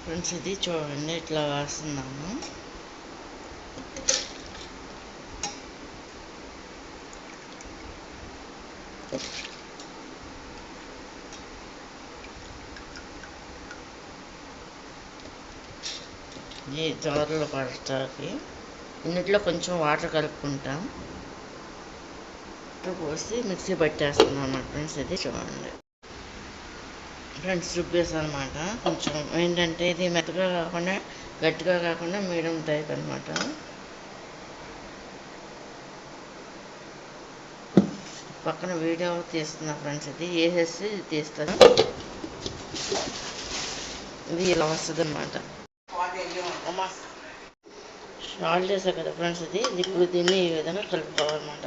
Friends ఇది చూడండి ఇట్లా వేస్తున్నాము. ఈ జారులో పడటానికి ఇందులో కొంచెం వాటర్ కలుపుకుంటాం. వాటర్ పోసి మిక్సీ పట్టేస్తున్నాం అన్నమాట. ఫ్రెండ్స్ ఇది చూడండి ఫ్రెండ్స్ రుబ్బేసాను అనమాట. కొంచెం ఏంటంటే ఇది మెత్తగా కాకుండా గట్టిగా కాకుండా మీడియం టైప్ అనమాట. పక్కన వీడియో తీస్తున్నా ఫ్రెండ్స్. ఇది వేసేసి తీస్తాను. ఇది ఇలా వస్తుంది అనమాట. సాల్ట్ వేసా కదా ఫ్రెండ్స్. ఇది ఇప్పుడు దీన్ని ఈ విధంగా కలుపుకోవాలన్నమాట.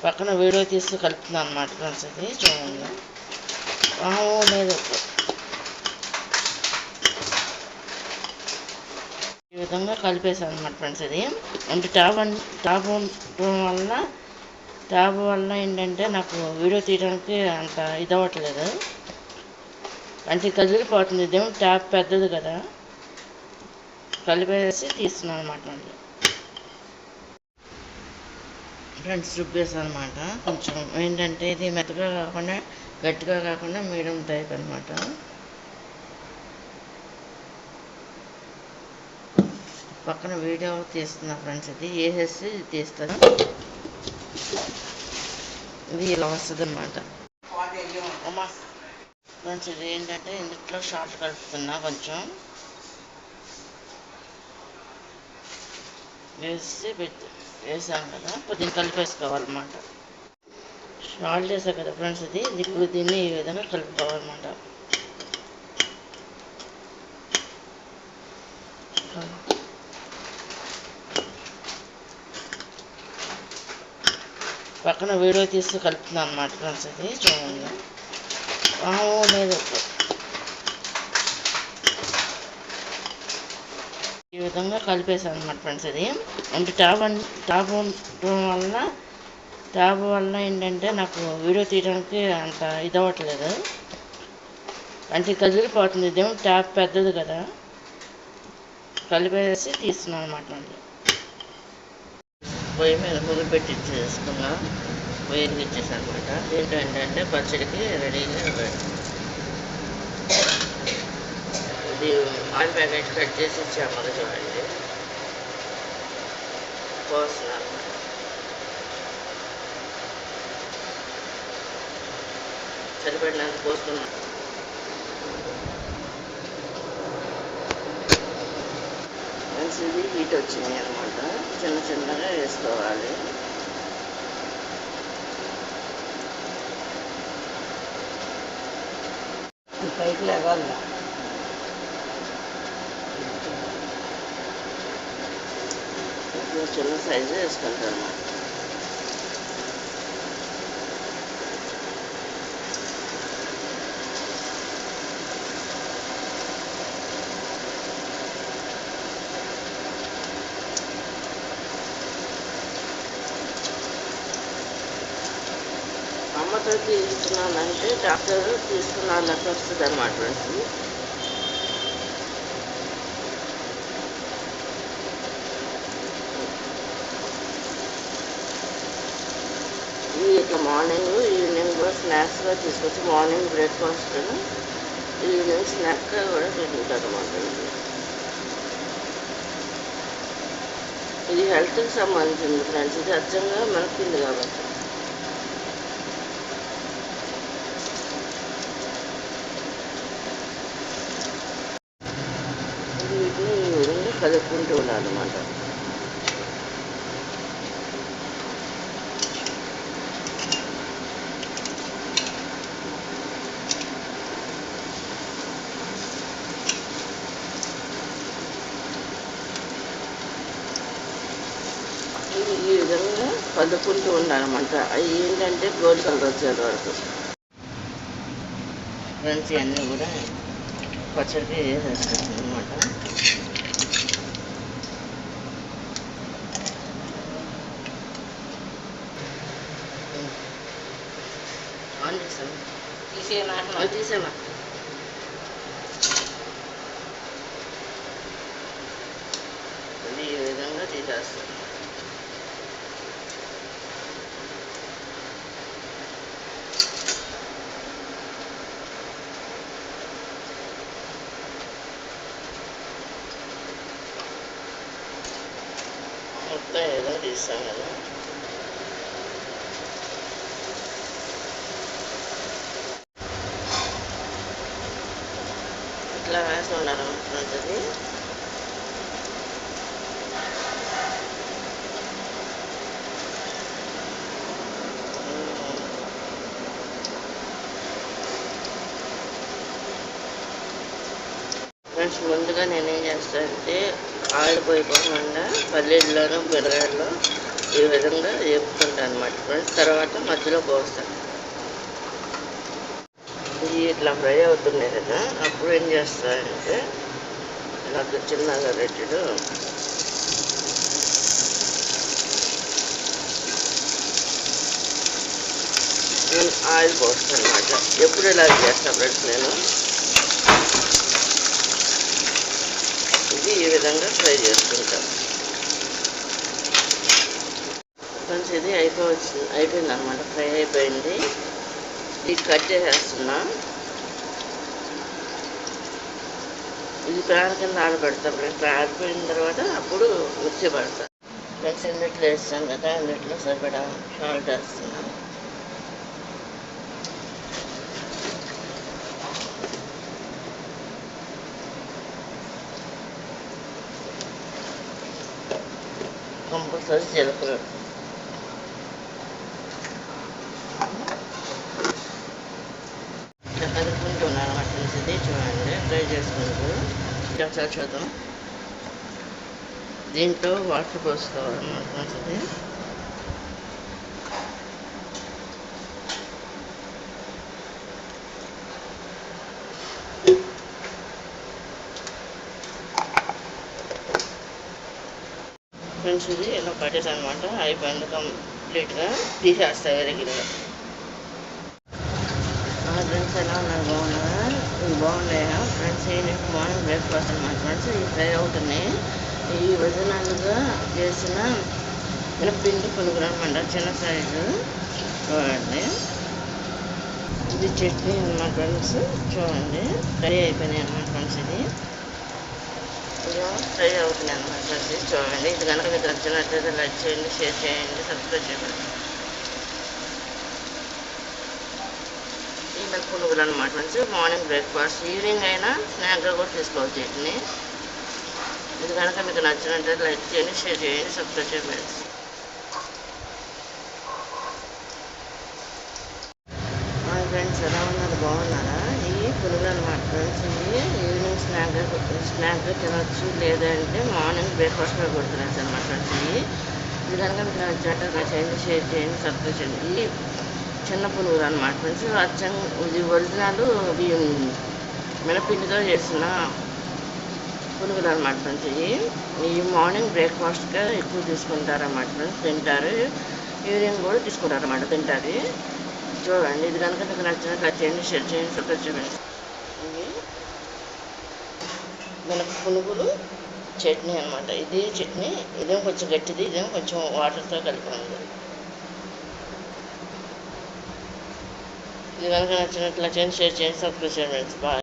పక్కన వీడియో తీసి కలుపుతున్నాను అనమాట ఫ్రెండ్స్. ఇది చూడండి లేదు ఈ విధంగా కలిపేసాను అనమాట ఫ్రెండ్స్. ఇది అంటే ట్యాబ్ వల్ల ఏంటంటే నాకు వీడియో తీయడానికి అంత ఇదవ్వట్లేదు. అంటే కదిలిపోతుంది. ఇదేమో ట్యాబ్ పెద్దది కదా, కలిపేసి తీస్తున్నాను అనమాట. ఫ్రెండ్స్ రుబ్బేసాను అనమాట. కొంచెం ఏంటంటే ఇది మెత్తగా కాకుండా గట్టిగా కాకుండా మీడియం టైప్ అనమాట. పక్కన వీడియో తీస్తున్నా ఫ్రెండ్స్. ఇది వేసేసి తీస్తాను. ఇది ఇలా వస్తుంది అనమాట ఫ్రెండ్స్. ఇది ఏంటంటే ఇందులో షార్ట్ కలుపుతున్నా. కొంచెం వేసాం కదా, కొద్దిగా కలిపేసుకోవాలన్నమాట. సాల్ట్ వేసా కదా ఫ్రెండ్స్. ఇది ఇప్పుడు దీన్ని ఈ విధంగా కలుపుకోవాలన్నమాట. పక్కన వీడియో తీసి కలుపుతున్నాను అనమాట ఫ్రెండ్స్. ఇది చూడండి లేదు ఈ విధంగా కలిపేసాను అనమాట ఫ్రెండ్స్. ఇది అంటే ట్యాబ్ వల్ల ఏంటంటే నాకు వీడియో తీయడానికి అంత ఇదవ్వట్లేదు. అంటే కదిలిపోతుంది. ఇదేమో ట్యాబ్ పెద్దది కదా, కలిపేసి తీస్తున్నాను అనమాట. పొయ్యి మీద ముగ్గురు పెట్టి చేసుకున్నా. పొయ్యికి ఇచ్చేసాను అనమాట. ఏంటంటే పచ్చడికి రెడీగా ఇది ఆయిల్ ప్యాకెట్ కట్ చేసి ఇచ్చాము కదా చూడండి. పోస్తున్నాను. సరిపడినంత పోస్తున్నాను. ఇది హీట్ వచ్చినాయి అనమాట. చిన్న చిన్నగా వేసుకోవాలి. పైకి లేవాలి. చిన్న సైజు వేసుకుంటాను అన్నమాట. అమ్మతో తీస్తున్నానంటే డాక్టర్ తీసుకున్నాళ్ళకి వస్తుంది అనమాట. ఇది ఇట్లా మార్నింగ్ ఈవినింగ్ కూడా స్నాక్స్గా తీసుకొచ్చి మార్నింగ్ బ్రేక్ఫాస్ట్ ఈవినింగ్ స్నాక్గా కూడా తింటారు అన్నమాట. ఇది హెల్త్కి సంబంధించింది ఫ్రెండ్స్. ఇది అచ్చంగా మనకింది కాబట్టి వీటిని ఈ విధంగా కలుపుకుంటూ ఉండాలన్నమాట. ఈ విధంగా కలుపుకుంటూ ఉండాలన్నమాట. అవి ఏంటంటే గోల్డ్ కలర్ వచ్చేది వరకు. ఫ్రెండ్స్ అన్నీ కూడా పచ్చడికి వేసేస్తాను అనమాట. ఆన్ చేస్తాను. తీసేమా ఇది ఈ విధంగా తీసేస్తాను. మొత్తం ఏదో తీస్తాం కదా. ఇట్లా వేసి ఉండాలనుకుంటుంది. ఫ్రెండ్స్, ముందుగా నేనేం చేస్తానంటే ఆయిల్ పోయిపోకుండా పల్లీల్లోనూ మిరగాయల్లో ఈ విధంగా వేపుకుంటాను అన్నమాట ఫ్రెండ్స్. తర్వాత మధ్యలో పోస్తాను. ఇవి ఇట్లా ఫ్రై అవుతున్నాయి కదా, అప్పుడు ఏం చేస్తానంటే ఇలా చిన్నగా రెడ్డిడు నేను ఆయిల్ పోస్తాను అన్నమాట. ఎప్పుడు ఇలా చేస్తాను ఫ్రెండ్స్ నేను. ఇది ఈ విధంగా ఫ్రై చేసుకుంటాను ఫ్రెండ్స్. ఇది అయిపోయింది అనమాట, ఫ్రై అయిపోయింది. ఇది కట్ చేసేస్తున్నా. ఇది ప్యాన్ కింద ఆడబెడతాం ఫ్రెండ్స్. ఆడిపోయిన తర్వాత అప్పుడు మిక్సీ పడతాం ఫ్రెండ్స్. ఇందులో వేస్తాం కదా, ఇందులో సరిపడా సాల్ట్ వేస్తున్నాం. కంపల్సరీ జీలకర్ర. కలుపుకుంటున్నాను అన్నమాట ఫ్రెండ్స్. ఇది చూడండి, ఫ్రై చేసుకుంటూ ఒకసారి చూద్దాం. దీంట్లో వాటర్ పోసుకోవాలన్నమాట ఫ్రెండ్స్. ఇది ఫ్రెండ్స్, ఇది ఇలా పట్టేసాను అనమాట. అయిపోయింది కంప్లీట్గా. తీసేస్తా వేరే గిన్నెలో. ఫ్రెండ్స్, ఎలా ఉన్నారు? బాగున్నారా? ఇవి బాగున్నాయా ఫ్రెండ్స్? ఏంటంటే మార్నింగ్ బ్రేక్ఫాస్ట్ అనమాట ఫ్రెండ్స్. ఇవి ఫ్రై అవుతున్నాయి. ఈ వజనాలుగా చేసిన మినప్పిండి పునుగులు అనమాట, చిన్న సైజు. చూడండి, ఇది చట్నీ అనమాట ఫ్రెండ్స్. చూడండి, ఫ్రై అయిపోయినాయి అనమాట ఫ్రెండ్స్. ఇది ఫ్రై అవుతున్నాయి అనమాట ఫ్రెండ్స్. చూడండి, ఇది కనుక మీకు నచ్చినట్లయితే లైక్ చేయండి, షేర్ చేయండి, సబ్స్క్రైబ్ చేయండి. ఈ పునుగులు అనమాట ఫ్రెండ్స్. మార్నింగ్ బ్రేక్ఫాస్ట్, ఈవినింగ్ అయినా స్నాక్గా కూడా తీసుకోవచ్చు వీటిని. ఇది కనుక మీకు నచ్చినట్లయితే లైక్ చేయండి, షేర్ చేయండి, సబ్స్క్రైబ్ చేయండి ఫ్రెండ్స్. ఫ్రెండ్స్, ఎలా ఉన్నారు? బాగున్నారా? ఇవి పునుగులు అనమాట ఫ్రెండ్స్. ఇవి ఈవినింగ్ స్నాక్గా తినవచ్చు, లేదంటే మార్నింగ్ బ్రేక్ఫాస్ట్గా కూడా తినచ్చు అనమాట ఫ్రెండ్స్. ఇది కనుక మీకు నచ్చినట్టు లైక్ చేయండి, షేర్ చేయండి, సబ్స్క్రైబ్ చేయండి. ఇవి చిన్న పునుగులు అనమాట ఫ్రెండ్స్. ఇది ఒరిజినల్ మినపిండితో చేసిన పునుగులు అనమాట ఫ్రెండ్స్. ఈ మార్నింగ్ బ్రేక్ఫాస్ట్గా ఎక్కువ తీసుకుంటారన్నమాట ఫ్రెండ్స్, తింటారు. ఈవినింగ్ కూడా తీసుకుంటారు అన్నమాట, తింటారు. చూడండి, ఇది కనుక మీకు నచ్చినట్లు చేయండి, షేర్ చేయండి, సబ్స్క్రైబ్ చేయండి. ఇవి మినప పునుగులు చట్నీ అనమాట. ఇది చట్నీ, ఇదేమో కొంచెం గట్టిది, ఇదేమో కొంచెం వాటర్తో కలిపి ఉంది. ఇది కనుక నచ్చినట్లు చేయండి, షేర్ చేయండి, సబ్స్క్రైబ్ చేయండి ఫ్రెండ్స్. బాయ్.